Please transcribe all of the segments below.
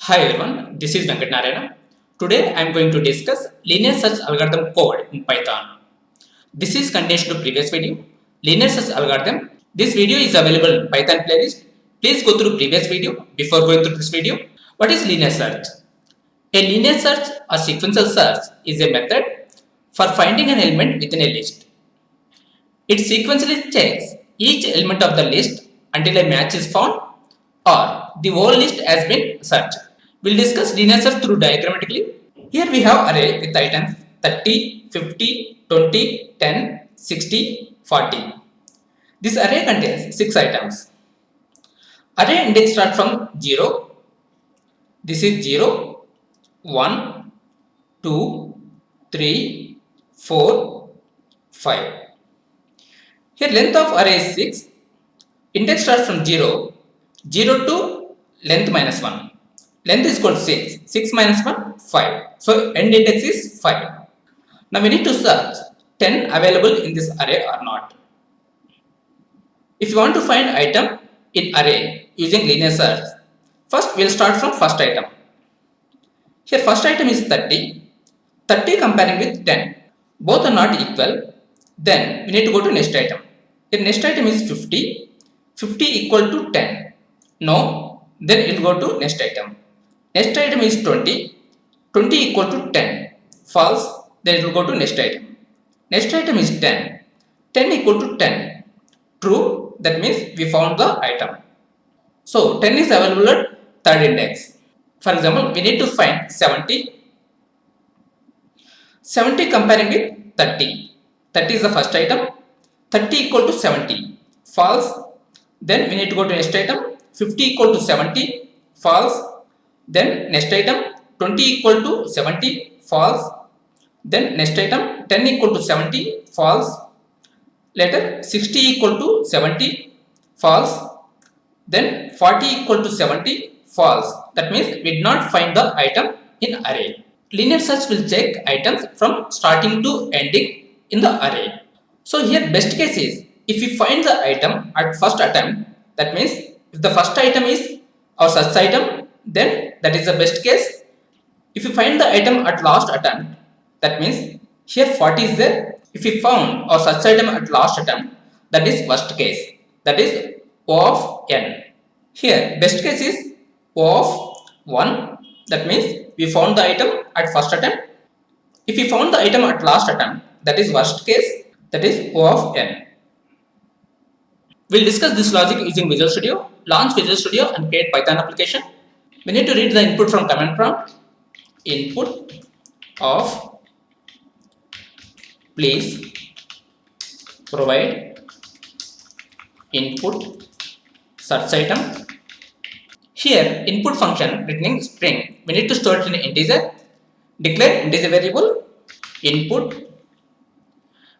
Hi everyone, this is Venkat Narayana. Today I am going to discuss linear search algorithm code in Python. This is continuation to previous video, linear search algorithm. This video is available in Python playlist. Please go through previous video before going through this video. What is linear search? A linear search or sequential search is a method for finding an element within a list. It sequentially checks each element of the list until a match is found or the whole list has been searched. We'll discuss linear search through diagrammatically. Here we have array with items 30, 50, 20, 10, 60, 40. This array contains 6 items. Array index starts from 0. This is 0, 1, 2, 3, 4, 5. Here length of array is 6. Index starts from 0, 0 to length minus 1. Length is equal to 6. 6 minus 1, 5. So end index is 5. Now we need to search 10 available in this array or not. If you want to find item in array using linear search, first we will start from first item. Here first item is 30. 30 comparing with 10. Both are not equal. Then we need to go to next item. Here next item is 50. 50 equal to 10. No. Then it will go to next item. Next item is 20. 20 equal to 10. False. Then it will go to next item. Next item is 10. 10 equal to 10. True. That means we found the item. So 10 is available at third index. For example, we need to find 70. 70 comparing with 30. 30 is the first item. 30 equal to 70. False. Then we need to go to next item. 50 equal to 70. False. Then next item 20 equal to 70. False. Then next item 10 equal to 70. False. Later 60 equal to 70. False. Then 40 equal to 70. False. That means we did not find the item in array. Linear search will check items from starting to ending in the array. So here best case is if we find the item at first attempt, that means if the first item is our search item, then that is the best case. If you find the item at last attempt, that means here 40 is there. If we found our search item at last attempt, that is worst case. That is O of n. Here best case is O of 1. That means we found the item at first attempt. If we found the item at last attempt, that is worst case. That is O of n. We'll discuss this logic using Visual Studio. Launch Visual Studio and create Python application. We need to read the input from command prompt. Input of please provide input search item. Here input function returning string. We need to store it in integer. Declare integer variable input.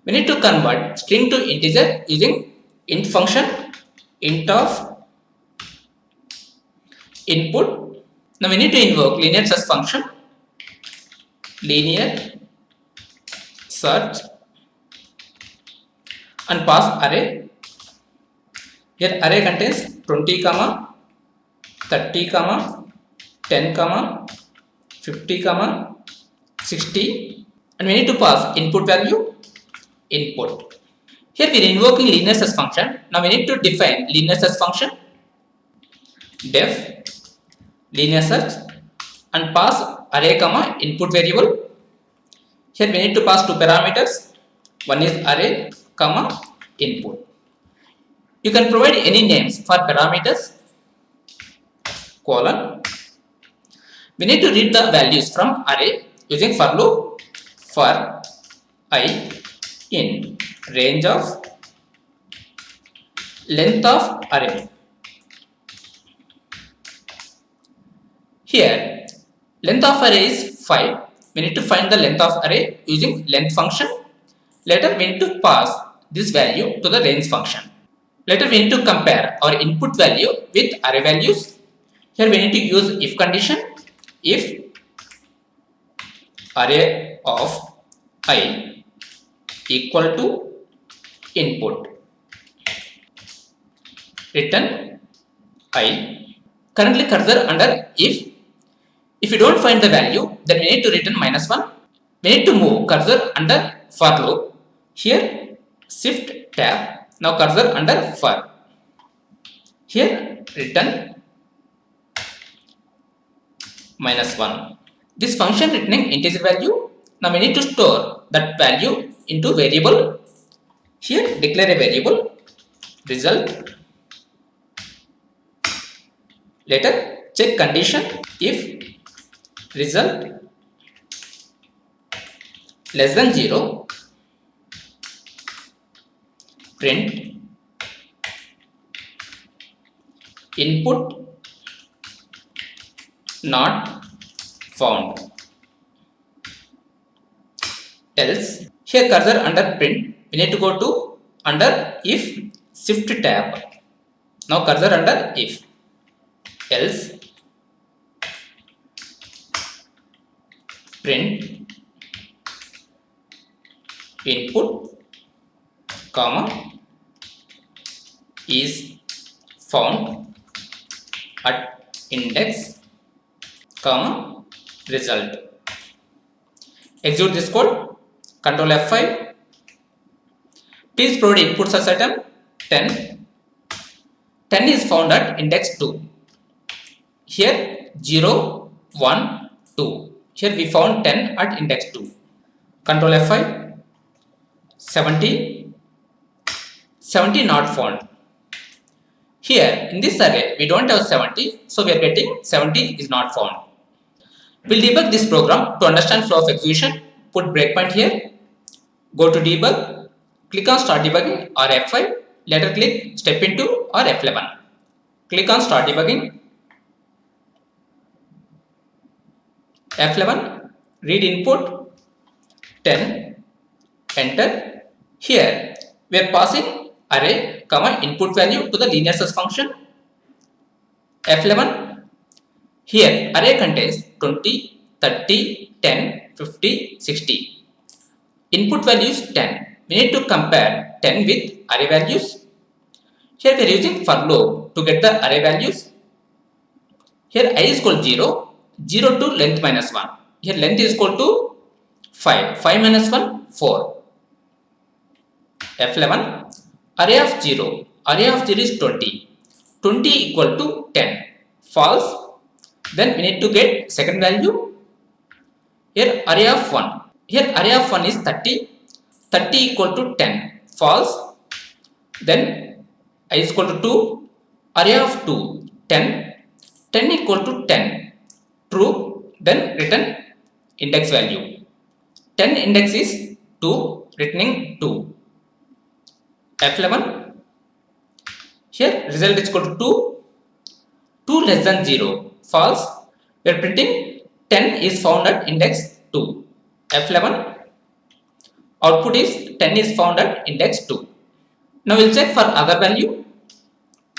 We need to convert string to integer using int function. Int of input. Now we need to invoke linear search function. Linear search and pass array. Here array contains 20, 30, 10, 50, 60, and we need to pass input value input. Here we are invoking linear search function. Now we need to define linear search function. Def linear search and pass array input variable. Here we need to pass two parameters. One is array input. You can provide any names for parameters. Colon. We need to read the values from array using for loop for I in range of length of array. Here length of array is 5. We need to find the length of array using length function. Later we need to pass this value to the range function. Later we need to compare our input value with array values. Here we need to use if condition. If array of I equal to input, return I. Currently cursor under if. If you don't find the value, then we need to return -1. We need to move cursor under for loop. Here shift tab. Now cursor under for. Here return -1. This function returning integer value. Now we need to store that value into variable. Here declare a variable result. Later check condition. If result less than 0, print input not found. Else, here cursor under print, we need to go to under if shift tab. Now cursor under if. Else, print input comma is found at index comma result. Execute this code. Control F5. Please provide input such item 10. 10 is found at index 2. Here 0, 1, 2. Here we found 10 at index 2. Control F5. 70. 70 not found. Here in this array we don't have 70, so we are getting 70 is not found. We'll debug this program to understand flow of execution. Put breakpoint here. Go to debug. Click on start debugging or F5. Later click step into or F11. Click on start debugging. F11. Read input 10. Enter. Here we are passing array comma input value to the linear search function. F11. Here array contains 20, 30, 10, 50, 60. Input value is 10. We need to compare 10 with array values. Here we are using for loop to get the array values. Here I is equal to 0, 0 to length -1. Here length is equal to 5, 5 minus 1, 4. F11. Array of 0. Array of 0 is 20. 20 equal to 10. False. Then we need to get second value. Here array of 1. Here array of 1 is 30. 30 equal to 10. False. Then I is equal to 2. Array of 2. 10. 10 equal to 10. True. Then return index value. 10 index is 2. Returning 2. F11. Here result is equal to 2. 2 less than 0. False. We are printing 10 is found at index 2. F11. Output is 10 is found at index 2. Now we'll check for other value.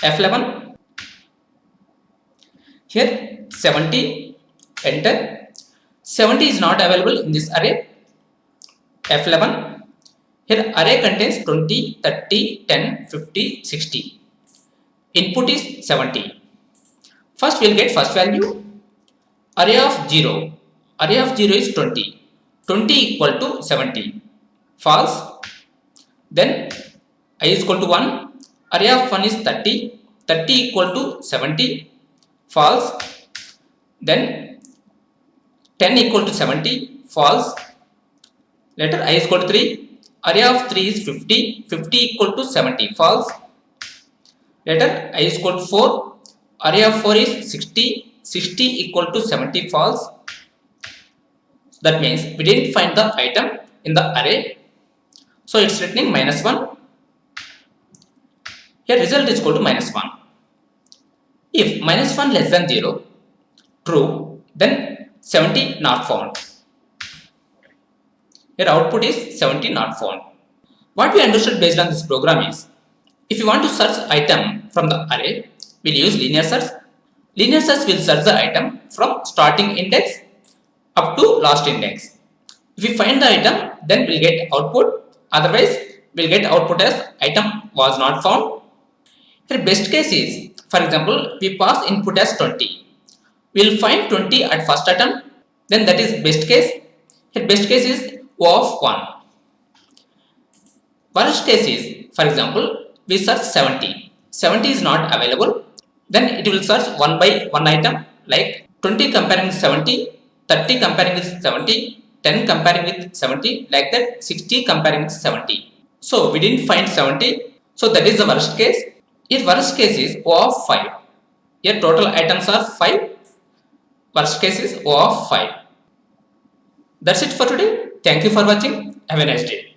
F11. Here 70. Enter. 70 is not available in this array. F11. Here array contains 20, 30, 10, 50, 60. Input is 70. First we will get first value. Array of 0. Array of 0 is 20. 20 equal to 70. False. Then I is equal to 1. Array of 1 is 30. 30 equal to 70. False. Then 10 equal to 70. False. Later I is equal to 3. Array of 3 is 50. 50 equal to 70. False. Later I is equal to 4. Array of 4 is 60. 60 equal to 70. False. That means we didn't find the item in the array. So it's returning -1. Here result is equal to -1. If -1 less than 0, true, then 70 not found. Here output is 70 not found. What we understood based on this program is, if you want to search item from the array, we'll use linear search. Linear search will search the item from starting index up to last index. If we find the item, then we'll get output. Otherwise, we'll get output as item was not found. Here best case is, for example, we pass input as 20. we will find 20 at first attempt, then that is best case. Here best case is O of 1. Worst case is, for example, we search 70. 70 is not available. Then it will search one by one item, like 20 comparing with 70, 30 comparing with 70, 10 comparing with 70, like that 60 comparing with 70. So we didn't find 70. So that is the worst case. If worst case is O of 5. Here total items are 5. Worst case is O of 5. That's it for today. Thank you for watching. Have a nice day.